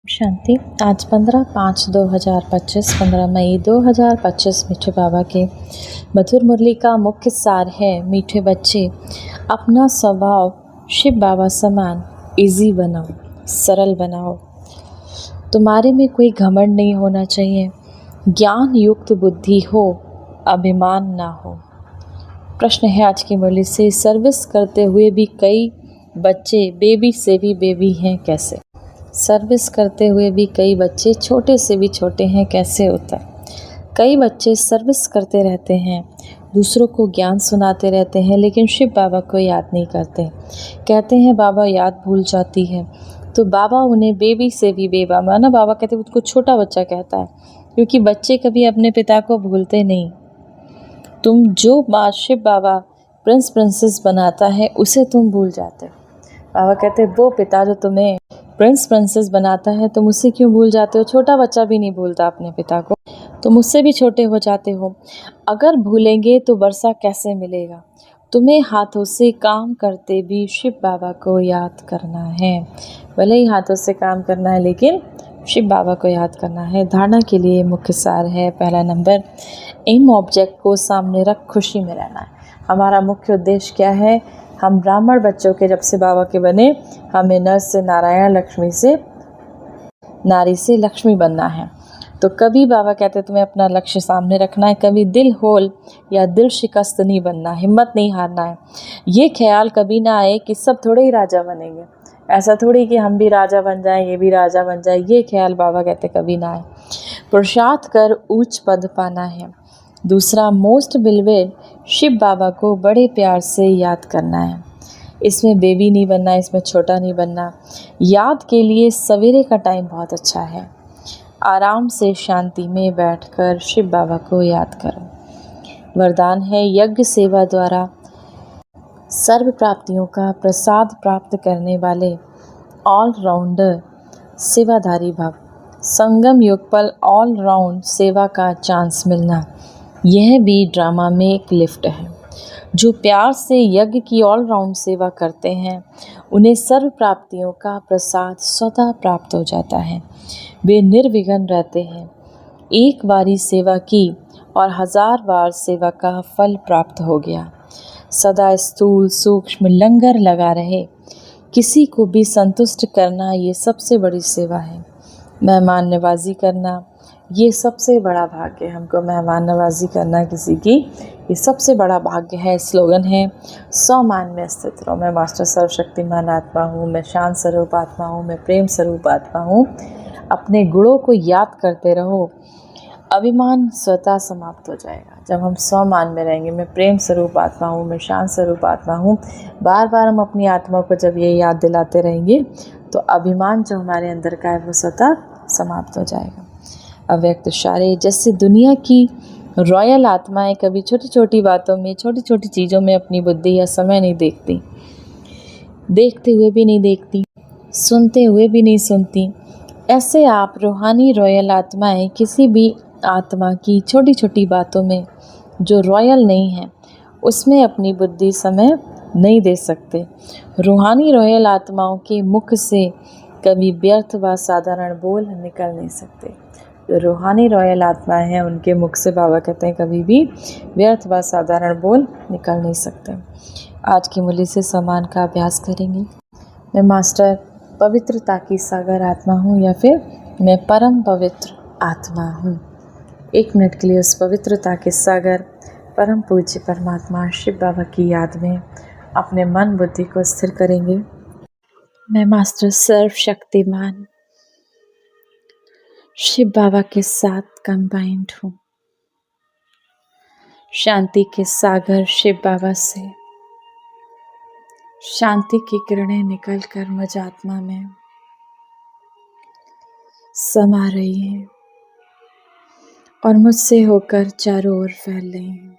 शांति। आज 15/5/2025 15 मई 2025 मीठे बाबा के मधुर मुरली का मुख्य सार है। मीठे बच्चे, अपना स्वभाव शिव बाबा समान इजी बनाओ, सरल बनाओ। तुम्हारे में कोई घमंड नहीं होना चाहिए, ज्ञान युक्त बुद्धि हो, अभिमान ना हो। प्रश्न है आज की मुरली से, सर्विस करते हुए भी कई बच्चे बेबी से भी बेबी हैं, कैसे? सर्विस करते हुए भी कई बच्चे छोटे से भी छोटे हैं, कैसे होता है? कई बच्चे सर्विस करते रहते हैं, दूसरों को ज्ञान सुनाते रहते हैं, लेकिन शिव बाबा को याद नहीं करते। कहते हैं बाबा याद भूल जाती है, तो बाबा उन्हें बेबी से भी बेबा माना। बाबा कहते हैं उसको छोटा बच्चा कहता है, क्योंकि बच्चे कभी अपने पिता को भूलते नहीं। तुम जो बात शिव बाबा प्रिंस प्रिंसेस बनाता है उसे तुम भूल जाते हो। बाबा कहते हैं वो पिता जो तुम्हें प्रिंस प्रिंसेस बनाता है तुम उससे क्यों भूल जाते हो? छोटा बच्चा भी नहीं भूलता अपने पिता को, तुम उससे भी छोटे हो जाते हो। अगर भूलेंगे तो वर्षा कैसे मिलेगा? तुम्हें हाथों से काम करते भी शिव बाबा को याद करना है। भले ही हाथों से काम करना है, लेकिन शिव बाबा को याद करना है। धारणा के लिए मुख्य सार है। पहला नंबर, एम ऑब्जेक्ट को सामने रख खुशी में रहना है। हमारा मुख्य उद्देश्य क्या है? हम ब्राह्मण बच्चों के जब से बाबा के बने, हमें नर से नारायण, लक्ष्मी से नारी से लक्ष्मी बनना है। तो कभी बाबा कहते तुम्हें अपना लक्ष्य सामने रखना है, कभी दिल होल या दिल शिकस्त नहीं बनना, हिम्मत नहीं हारना है। ये ख्याल कभी ना आए कि सब थोड़े ही राजा बनेंगे, ऐसा थोड़ी कि हम भी राजा बन जाएं, ये भी राजा बन जाए, ये ख्याल बाबा कहते कभी ना आए। पुरुषार्थ कर उच्च पद पाना है। दूसरा, मोस्ट बिलवेड शिव बाबा को बड़े प्यार से याद करना है। इसमें बेबी नहीं बनना, इसमें छोटा नहीं बनना। याद के लिए सवेरे का टाइम बहुत अच्छा है। आराम से शांति में बैठकर शिव बाबा को याद करो। वरदान है, यज्ञ सेवा द्वारा सर्व प्राप्तियों का प्रसाद प्राप्त करने वाले ऑलराउंडर सेवाधारी भव। संगम युग पर ऑल राउंड सेवा का चांस मिलना, यह भी ड्रामा में एक लिफ्ट है। जो प्यार से यज्ञ की ऑल राउंड सेवा करते हैं उन्हें सर्व प्राप्तियों का प्रसाद स्वतः प्राप्त हो जाता है। वे निर्विघ्न रहते हैं। एक बारी सेवा की और 1000 बार सेवा का फल प्राप्त हो गया। सदा स्थूल सूक्ष्म लंगर लगा रहे, किसी को भी संतुष्ट करना ये सबसे बड़ी सेवा है। मेहमान नवाजी करना ये सबसे बड़ा भाग्य है। हमको मेहमान नवाजी करना किसी की, ये सबसे बड़ा भाग्य है। स्लोगन है, 100 मान में स्थित रहो। मैं मास्टर सर्वशक्तिमान आत्मा हूँ, मैं शांत स्वरूप आत्मा हूँ, मैं प्रेम स्वरूप आत्मा हूँ। अपने गुणों को याद करते रहो, अभिमान स्वतः समाप्त हो जाएगा। जब हम 100 मान में रहेंगे, मैं प्रेम स्वरूप आत्मा हूँ, मैं शांत स्वरूप आत्मा हूँ, बार बार हम अपनी आत्मा को जब ये याद दिलाते रहेंगे तो अभिमान जो हमारे अंदर का है वो स्वतः समाप्त हो जाएगा। अव्यक्त इशारे, जैसे दुनिया की रॉयल आत्माएं कभी छोटी छोटी बातों में, छोटी छोटी चीज़ों में अपनी बुद्धि या समय नहीं देखती, देखते हुए भी नहीं देखती, सुनते हुए भी नहीं सुनती, ऐसे आप रूहानी रॉयल आत्माएं किसी भी आत्मा की छोटी छोटी बातों में जो रॉयल नहीं है उसमें अपनी बुद्धि समय नहीं दे सकते। रूहानी रॉयल आत्माओं के मुख से कभी व्यर्थ व साधारण बोल निकल नहीं सकते। जो रूहानी रॉयल आत्माएं हैं उनके मुख से बाबा कहते हैं कभी भी व्यर्थ व साधारण बोल निकल नहीं सकते। आज की मुरली से सम्मान का अभ्यास करेंगे। मैं मास्टर पवित्रता की सागर आत्मा हूँ, या फिर मैं परम पवित्र आत्मा हूँ। 1 मिनट के लिए उस पवित्रता के सागर परम पूज्य परमात्मा शिव बाबा की याद में अपने मन बुद्धि को स्थिर करेंगे। मैं मास्टर सर्वशक्तिमान शिव बाबा के साथ कंबाइंड हूँ। शांति के सागर शिव बाबा से शांति की किरणें निकलकर मुझ आत्मा में समा रही हैं और मुझसे होकर चारों ओर फैल रही हैं।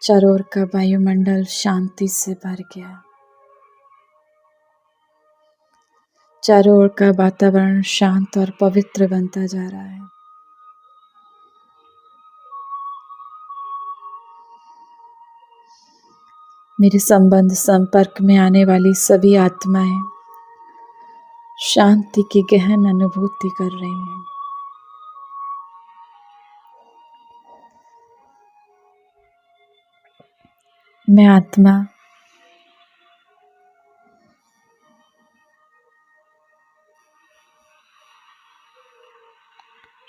चारों ओर का वायुमंडल शांति से भर गया। चारों ओर का वातावरण शांत और पवित्र बनता जा रहा है। मेरे संबंध संपर्क में आने वाली सभी आत्माएं शांति की गहन अनुभूति कर रही हूँ। मैं आत्मा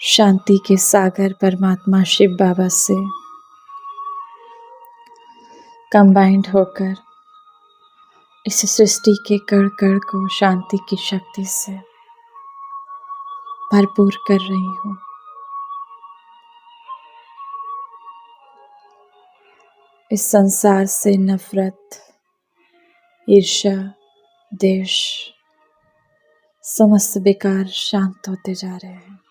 शांति के सागर परमात्मा शिव बाबा से कंबाइंड होकर इस सृष्टि के कण कण को शांति की शक्ति से भरपूर कर रही हूँ। इस संसार से नफरत, ईर्ष्या, द्वेष समस्त विकार शांत होते जा रहे हैं।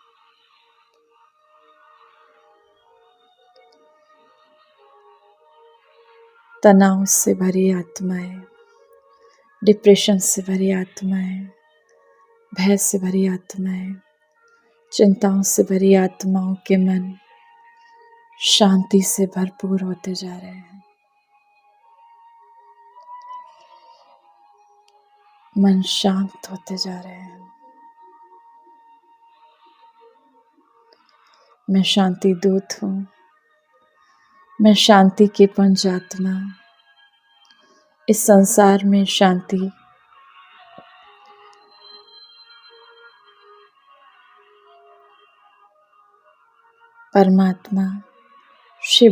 तनाव से भरी आत्माएं, डिप्रेशन से भरी आत्माएं, भय से भरी आत्माएं, चिंताओं से भरी आत्माओं के मन शांति से भरपूर होते जा रहे हैं। मन शांत होते जा रहे हैं। मैं शांति दूत हूँ। मैं शांति की पंच आत्मा। इस संसार में शांति परमात्मा शिव